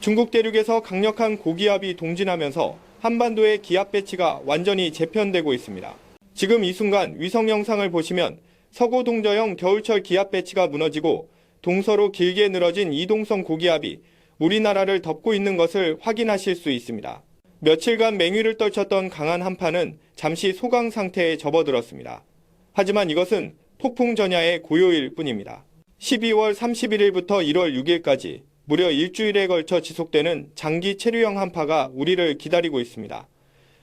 중국 대륙에서 강력한 고기압이 동진하면서 한반도의 기압 배치가 완전히 재편되고 있습니다. 지금 이 순간 위성 영상을 보시면 서고 동저형 겨울철 기압 배치가 무너지고 동서로 길게 늘어진 이동성 고기압이 우리나라를 덮고 있는 것을 확인하실 수 있습니다. 며칠간 맹위를 떨쳤던 강한 한파는 잠시 소강 상태에 접어들었습니다. 하지만 이것은 폭풍 전야의 고요일 뿐입니다. 12월 31일부터 1월 6일까지 무려 일주일에 걸쳐 지속되는 장기 체류형 한파가 우리를 기다리고 있습니다.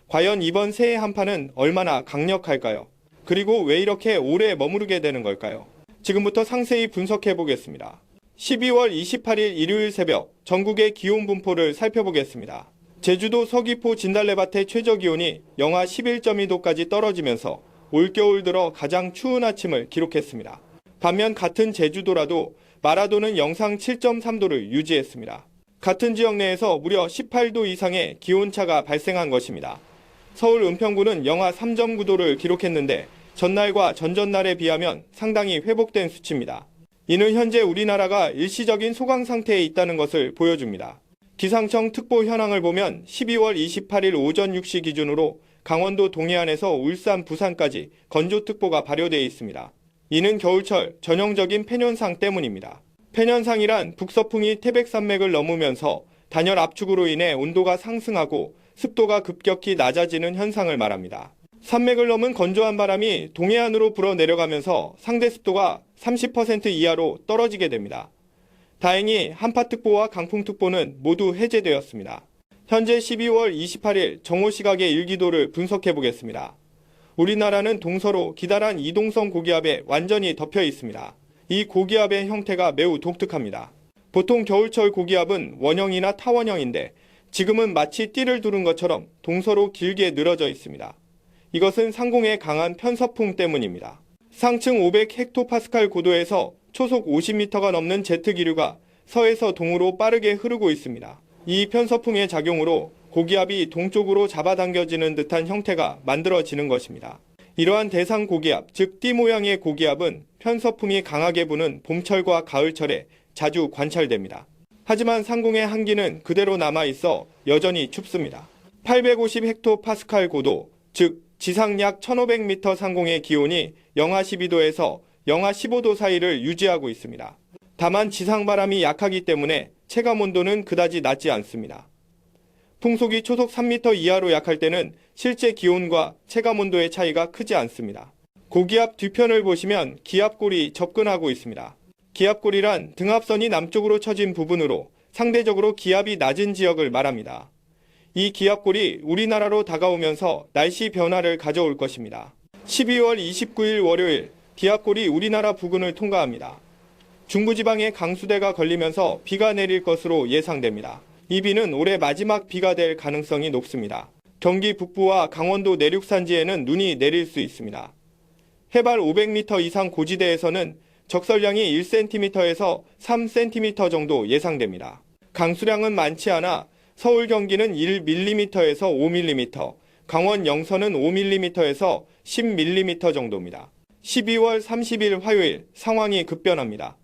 과연 이번 새해 한파는 얼마나 강력할까요? 그리고 왜 이렇게 오래 머무르게 되는 걸까요? 지금부터 상세히 분석해 보겠습니다. 12월 28일 일요일 새벽 전국의 기온 분포를 살펴보겠습니다. 제주도 서귀포 진달래밭의 최저기온이 영하 11.2도까지 떨어지면서 올겨울 들어 가장 추운 아침을 기록했습니다. 반면 같은 제주도라도 마라도는 영상 7.3도를 유지했습니다. 같은 지역 내에서 무려 18도 이상의 기온차가 발생한 것입니다. 서울 은평구는 영하 3.9도를 기록했는데 전날과 전전날에 비하면 상당히 회복된 수치입니다. 이는 현재 우리나라가 일시적인 소강 상태에 있다는 것을 보여줍니다. 기상청 특보 현황을 보면 12월 28일 오전 6시 기준으로 강원도 동해안에서 울산, 부산까지 건조특보가 발효되어 있습니다. 이는 겨울철 전형적인 폐년상 때문입니다. 폐년상이란 북서풍이 태백산맥을 넘으면서 단열 압축으로 인해 온도가 상승하고 습도가 급격히 낮아지는 현상을 말합니다. 산맥을 넘은 건조한 바람이 동해안으로 불어 내려가면서 상대 습도가 30% 이하로 떨어지게 됩니다. 다행히 한파특보와 강풍특보는 모두 해제되었습니다. 현재 12월 28일 정오시각의 일기도를 분석해 보겠습니다. 우리나라는 동서로 기다란 이동성 고기압에 완전히 덮여 있습니다. 이 고기압의 형태가 매우 독특합니다. 보통 겨울철 고기압은 원형이나 타원형인데 지금은 마치 띠를 두른 것처럼 동서로 길게 늘어져 있습니다. 이것은 상공의 강한 편서풍 때문입니다. 상층 500헥토파스칼 고도에서 초속 50m가 넘는 제트기류가 서에서 동으로 빠르게 흐르고 있습니다. 이 편서풍의 작용으로 고기압이 동쪽으로 잡아당겨지는 듯한 형태가 만들어지는 것입니다. 이러한 대상 고기압, 즉 띠 모양의 고기압은 편서풍이 강하게 부는 봄철과 가을철에 자주 관찰됩니다. 하지만 상공의 한기는 그대로 남아있어 여전히 춥습니다. 850헥토파스칼 고도, 즉 지상 약 1500m 상공의 기온이 영하 12도에서 영하 15도 사이를 유지하고 있습니다. 다만 지상바람이 약하기 때문에 체감온도는 그다지 낮지 않습니다. 풍속이 초속 3m 이하로 약할 때는 실제 기온과 체감온도의 차이가 크지 않습니다. 고기압 뒤편을 보시면 기압골이 접근하고 있습니다. 기압골이란 등압선이 남쪽으로 처진 부분으로 상대적으로 기압이 낮은 지역을 말합니다. 이 기압골이 우리나라로 다가오면서 날씨 변화를 가져올 것입니다. 12월 29일 월요일 기압골이 우리나라 부근을 통과합니다. 중부지방에 강수대가 걸리면서 비가 내릴 것으로 예상됩니다. 이 비는 올해 마지막 비가 될 가능성이 높습니다. 경기 북부와 강원도 내륙산지에는 눈이 내릴 수 있습니다. 해발 500m 이상 고지대에서는 적설량이 1cm에서 3cm 정도 예상됩니다. 강수량은 많지 않아 서울 경기는 1mm에서 5mm, 강원 영서는 5mm에서 10mm 정도입니다. 12월 30일 화요일 상황이 급변합니다.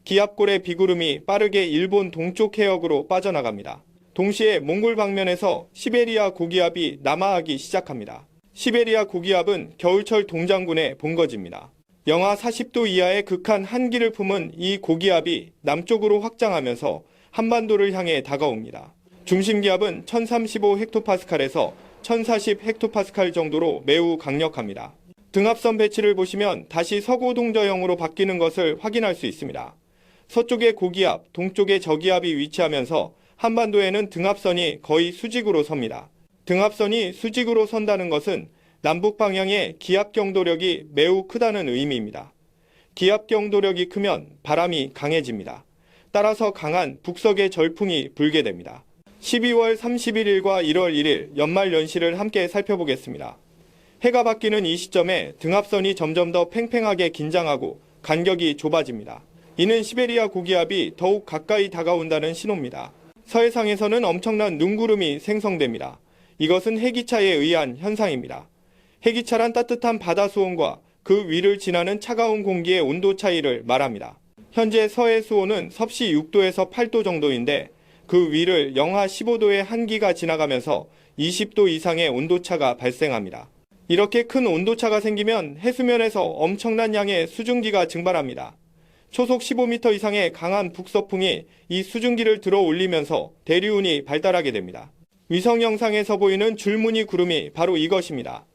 기압골의 비구름이 빠르게 일본 동쪽 해역으로 빠져나갑니다. 동시에 몽골 방면에서 시베리아 고기압이 남하하기 시작합니다. 시베리아 고기압은 겨울철 동장군의 본거지입니다. 영하 40도 이하의 극한 한기를 품은 이 고기압이 남쪽으로 확장하면서 한반도를 향해 다가옵니다. 중심기압은 1035헥토파스칼에서 1040헥토파스칼 정도로 매우 강력합니다. 등압선 배치를 보시면 다시 서고동저형으로 바뀌는 것을 확인할 수 있습니다. 서쪽에 고기압, 동쪽에 저기압이 위치하면서 한반도에는 등압선이 거의 수직으로 섭니다. 등압선이 수직으로 선다는 것은 남북 방향의 기압 경도력이 매우 크다는 의미입니다. 기압 경도력이 크면 바람이 강해집니다. 따라서 강한 북서의 절풍이 불게 됩니다. 12월 31일과 1월 1일 연말 연시를 함께 살펴보겠습니다. 해가 바뀌는 이 시점에 등압선이 점점 더 팽팽하게 긴장하고 간격이 좁아집니다. 이는 시베리아 고기압이 더욱 가까이 다가온다는 신호입니다. 서해상에서는 엄청난 눈구름이 생성됩니다. 이것은 해기차에 의한 현상입니다. 해기차란 따뜻한 바다 수온과 그 위를 지나는 차가운 공기의 온도 차이를 말합니다. 현재 서해 수온은 섭씨 6도에서 8도 정도인데 그 위를 영하 15도의 한기가 지나가면서 20도 이상의 온도차가 발생합니다. 이렇게 큰 온도차가 생기면 해수면에서 엄청난 양의 수증기가 증발합니다. 초속 15m 이상의 강한 북서풍이 이 수증기를 들어 올리면서 대류운이 발달하게 됩니다. 위성 영상에서 보이는 줄무늬 구름이 바로 이것입니다.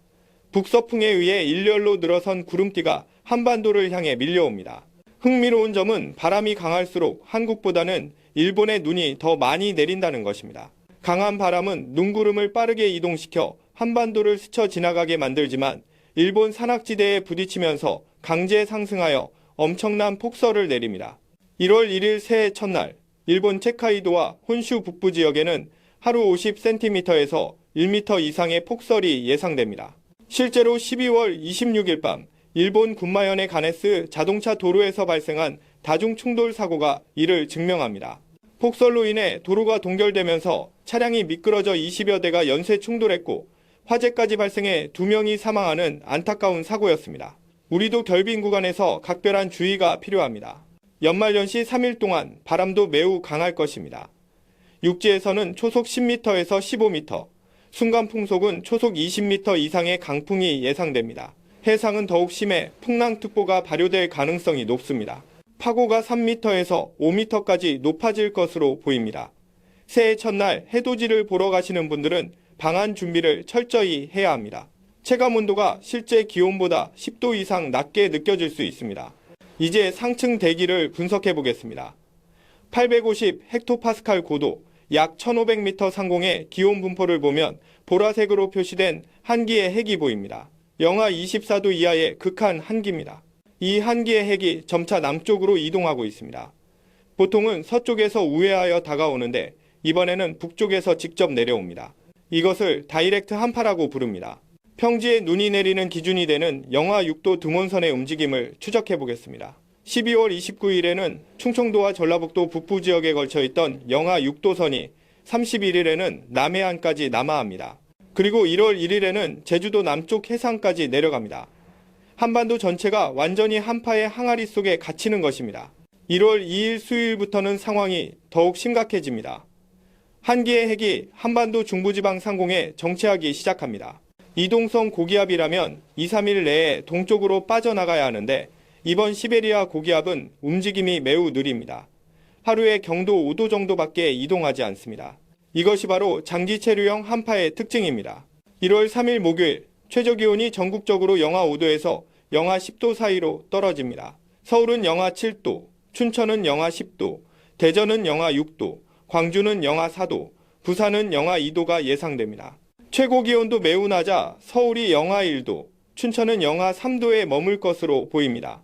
북서풍에 의해 일렬로 늘어선 구름띠가 한반도를 향해 밀려옵니다. 흥미로운 점은 바람이 강할수록 한국보다는 일본의 눈이 더 많이 내린다는 것입니다. 강한 바람은 눈구름을 빠르게 이동시켜 한반도를 스쳐 지나가게 만들지만 일본 산악지대에 부딪히면서 강제 상승하여 엄청난 폭설을 내립니다. 1월 1일 새해 첫날, 일본 홋카이도와 혼슈 북부 지역에는 하루 50cm에서 1m 이상의 폭설이 예상됩니다. 실제로 12월 26일 밤 일본 군마현의 가네스 자동차 도로에서 발생한 다중충돌 사고가 이를 증명합니다. 폭설로 인해 도로가 동결되면서 차량이 미끄러져 20여 대가 연쇄 충돌했고 화재까지 발생해 2명이 사망하는 안타까운 사고였습니다. 우리도 결빙 구간에서 각별한 주의가 필요합니다. 연말연시 3일 동안 바람도 매우 강할 것입니다. 육지에서는 초속 10m에서 15m, 순간 풍속은 초속 20m 이상의 강풍이 예상됩니다. 해상은 더욱 심해 풍랑특보가 발효될 가능성이 높습니다. 파고가 3m에서 5m까지 높아질 것으로 보입니다. 새해 첫날 해돋이를 보러 가시는 분들은 방한 준비를 철저히 해야 합니다. 체감온도가 실제 기온보다 10도 이상 낮게 느껴질 수 있습니다. 이제 상층 대기를 분석해 보겠습니다. 850헥토파스칼 고도, 약 1500m 상공의 기온 분포를 보면 보라색으로 표시된 한기의 핵이 보입니다. 영하 24도 이하의 극한 한기입니다. 이 한기의 핵이 점차 남쪽으로 이동하고 있습니다. 보통은 서쪽에서 우회하여 다가오는데 이번에는 북쪽에서 직접 내려옵니다. 이것을 다이렉트 한파라고 부릅니다. 평지에 눈이 내리는 기준이 되는 영하 6도 등원선의 움직임을 추적해 보겠습니다. 12월 29일에는 충청도와 전라북도 북부 지역에 걸쳐 있던 영하 6도 선이 31일에는 남해안까지 남하합니다. 그리고 1월 1일에는 제주도 남쪽 해상까지 내려갑니다. 한반도 전체가 완전히 한파의 항아리 속에 갇히는 것입니다. 1월 2일 수요일부터는 상황이 더욱 심각해집니다. 한기의 핵이 한반도 중부지방 상공에 정체하기 시작합니다. 이동성 고기압이라면 2, 3일 내에 동쪽으로 빠져나가야 하는데 이번 시베리아 고기압은 움직임이 매우 느립니다. 하루에 경도 5도 정도밖에 이동하지 않습니다. 이것이 바로 장기체류형 한파의 특징입니다. 1월 3일 목요일 최저기온이 전국적으로 영하 5도에서 영하 10도 사이로 떨어집니다. 서울은 영하 7도, 춘천은 영하 10도, 대전은 영하 6도, 광주는 영하 4도, 부산은 영하 2도가 예상됩니다. 최고 기온도 매우 낮아 서울이 영하 1도, 춘천은 영하 3도에 머물 것으로 보입니다.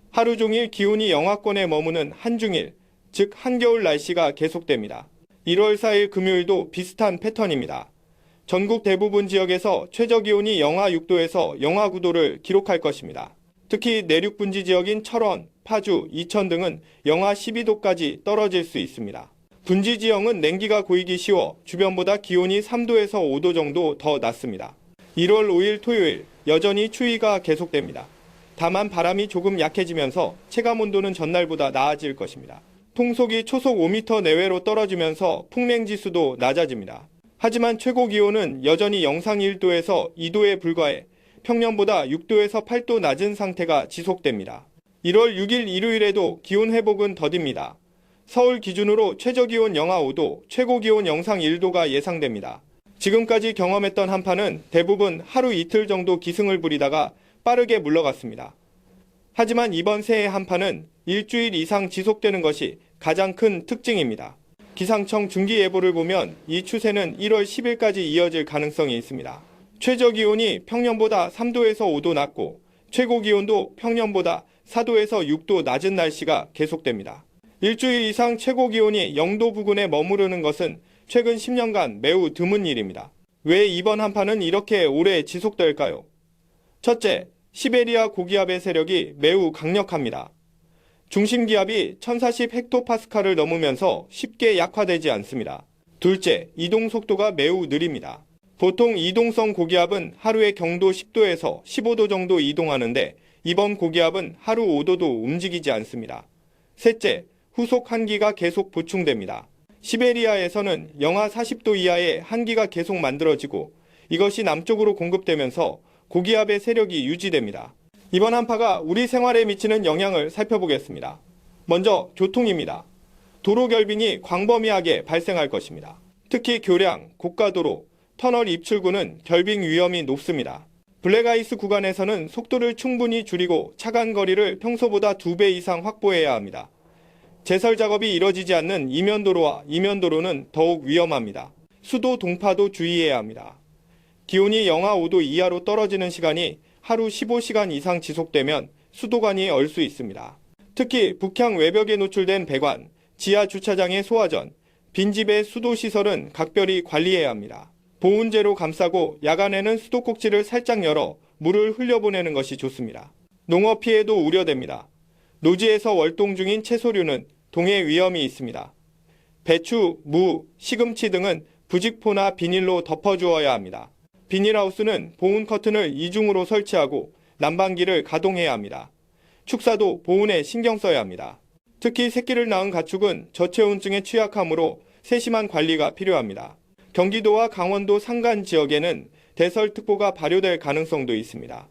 하루 종일 기온이 영하권에 머무는 한중일, 즉 한겨울 날씨가 계속됩니다. 1월 4일 금요일도 비슷한 패턴입니다. 전국 대부분 지역에서 최저기온이 영하 6도에서 영하 9도를 기록할 것입니다. 특히 내륙 분지 지역인 철원, 파주, 이천 등은 영하 12도까지 떨어질 수 있습니다. 분지 지형은 냉기가 고이기 쉬워 주변보다 기온이 3도에서 5도 정도 더 낮습니다. 1월 5일 토요일 여전히 추위가 계속됩니다. 다만 바람이 조금 약해지면서 체감온도는 전날보다 나아질 것입니다. 풍속이 초속 5m 내외로 떨어지면서 풍냉지수도 낮아집니다. 하지만 최고 기온은 여전히 영상 1도에서 2도에 불과해 평년보다 6도에서 8도 낮은 상태가 지속됩니다. 1월 6일 일요일에도 기온 회복은 더딥니다. 서울 기준으로 최저기온 영하 5도, 최고기온 영상 1도가 예상됩니다. 지금까지 경험했던 한파는 대부분 하루 이틀 정도 기승을 부리다가 빠르게 물러갔습니다. 하지만 이번 새해 한파는 일주일 이상 지속되는 것이 가장 큰 특징입니다. 기상청 중기예보를 보면 이 추세는 1월 10일까지 이어질 가능성이 있습니다. 최저기온이 평년보다 3도에서 5도 낮고 최고기온도 평년보다 4도에서 6도 낮은 날씨가 계속됩니다. 일주일 이상 최고기온이 0도 부근에 머무르는 것은 최근 10년간 매우 드문 일입니다. 왜 이번 한파는 이렇게 오래 지속될까요? 첫째, 시베리아 고기압의 세력이 매우 강력합니다. 중심기압이 1040헥토파스칼을 넘으면서 쉽게 약화되지 않습니다. 둘째, 이동 속도가 매우 느립니다. 보통 이동성 고기압은 하루에 경도 10도에서 15도 정도 이동하는데 이번 고기압은 하루 5도도 움직이지 않습니다. 셋째, 후속 한기가 계속 보충됩니다. 시베리아에서는 영하 40도 이하의 한기가 계속 만들어지고 이것이 남쪽으로 공급되면서 고기압의 세력이 유지됩니다. 이번 한파가 우리 생활에 미치는 영향을 살펴보겠습니다. 먼저 교통입니다. 도로 결빙이 광범위하게 발생할 것입니다. 특히 교량, 고가도로, 터널 입출구는 결빙 위험이 높습니다. 블랙아이스 구간에서는 속도를 충분히 줄이고 차간 거리를 평소보다 2배 이상 확보해야 합니다. 제설 작업이 이뤄지지 않는 이면도로와 이면도로는 더욱 위험합니다. 수도 동파도 주의해야 합니다. 기온이 영하 5도 이하로 떨어지는 시간이 하루 15시간 이상 지속되면 수도관이 얼 수 있습니다. 특히 북향 외벽에 노출된 배관, 지하 주차장의 소화전, 빈집의 수도시설은 각별히 관리해야 합니다. 보온재로 감싸고 야간에는 수도꼭지를 살짝 열어 물을 흘려보내는 것이 좋습니다. 농업 피해도 우려됩니다. 노지에서 월동 중인 채소류는 동해 위험이 있습니다. 배추, 무, 시금치 등은 부직포나 비닐로 덮어주어야 합니다. 비닐하우스는 보온 커튼을 이중으로 설치하고 난방기를 가동해야 합니다. 축사도 보온에 신경 써야 합니다. 특히 새끼를 낳은 가축은 저체온증에 취약하므로 세심한 관리가 필요합니다. 경기도와 강원도 산간 지역에는 대설특보가 발효될 가능성도 있습니다.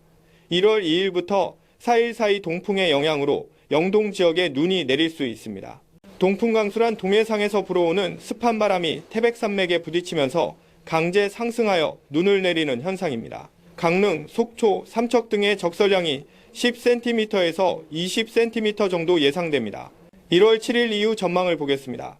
1월 2일부터 4일 사이 동풍의 영향으로 영동 지역에 눈이 내릴 수 있습니다. 동풍 강수란 동해상에서 불어오는 습한 바람이 태백산맥에 부딪히면서 강제 상승하여 눈을 내리는 현상입니다. 강릉, 속초, 삼척 등의 적설량이 10cm에서 20cm 정도 예상됩니다. 1월 7일 이후 전망을 보겠습니다.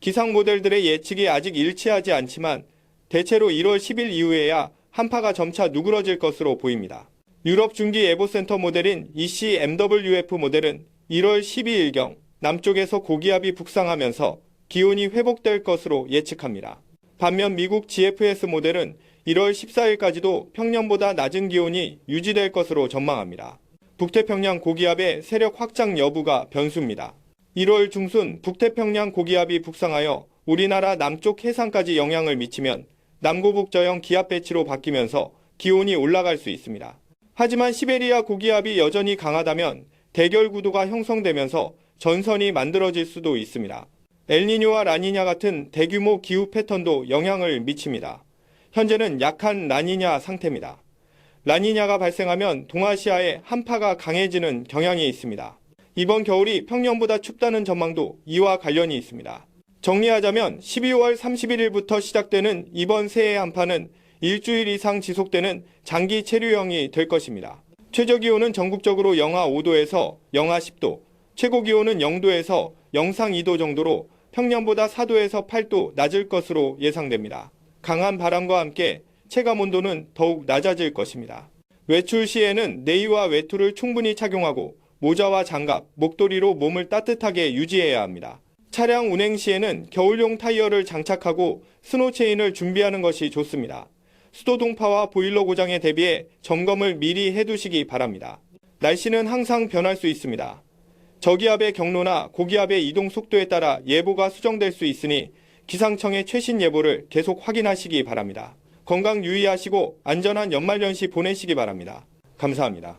기상 모델들의 예측이 아직 일치하지 않지만 대체로 1월 10일 이후에야 한파가 점차 누그러질 것으로 보입니다. 유럽 중기예보센터 모델인 ECMWF 모델은 1월 12일경 남쪽에서 고기압이 북상하면서 기온이 회복될 것으로 예측합니다. 반면 미국 GFS 모델은 1월 14일까지도 평년보다 낮은 기온이 유지될 것으로 전망합니다. 북태평양 고기압의 세력 확장 여부가 변수입니다. 1월 중순 북태평양 고기압이 북상하여 우리나라 남쪽 해상까지 영향을 미치면 남고북저형 기압 배치로 바뀌면서 기온이 올라갈 수 있습니다. 하지만 시베리아 고기압이 여전히 강하다면 대결 구도가 형성되면서 전선이 만들어질 수도 있습니다. 엘니뇨와 라니냐 같은 대규모 기후 패턴도 영향을 미칩니다. 현재는 약한 라니냐 상태입니다. 라니냐가 발생하면 동아시아에 한파가 강해지는 경향이 있습니다. 이번 겨울이 평년보다 춥다는 전망도 이와 관련이 있습니다. 정리하자면 12월 31일부터 시작되는 이번 새해 한파는 일주일 이상 지속되는 장기 체류형이 될 것입니다. 최저기온은 전국적으로 영하 5도에서 영하 10도, 최고기온은 0도에서 영상 2도 정도로 평년보다 4도에서 8도 낮을 것으로 예상됩니다. 강한 바람과 함께 체감온도는 더욱 낮아질 것입니다. 외출 시에는 내의와 외투를 충분히 착용하고 모자와 장갑, 목도리로 몸을 따뜻하게 유지해야 합니다. 차량 운행 시에는 겨울용 타이어를 장착하고 스노체인을 준비하는 것이 좋습니다. 수도 동파와 보일러 고장에 대비해 점검을 미리 해두시기 바랍니다. 날씨는 항상 변할 수 있습니다. 저기압의 경로나 고기압의 이동 속도에 따라 예보가 수정될 수 있으니 기상청의 최신 예보를 계속 확인하시기 바랍니다. 건강 유의하시고 안전한 연말연시 보내시기 바랍니다. 감사합니다.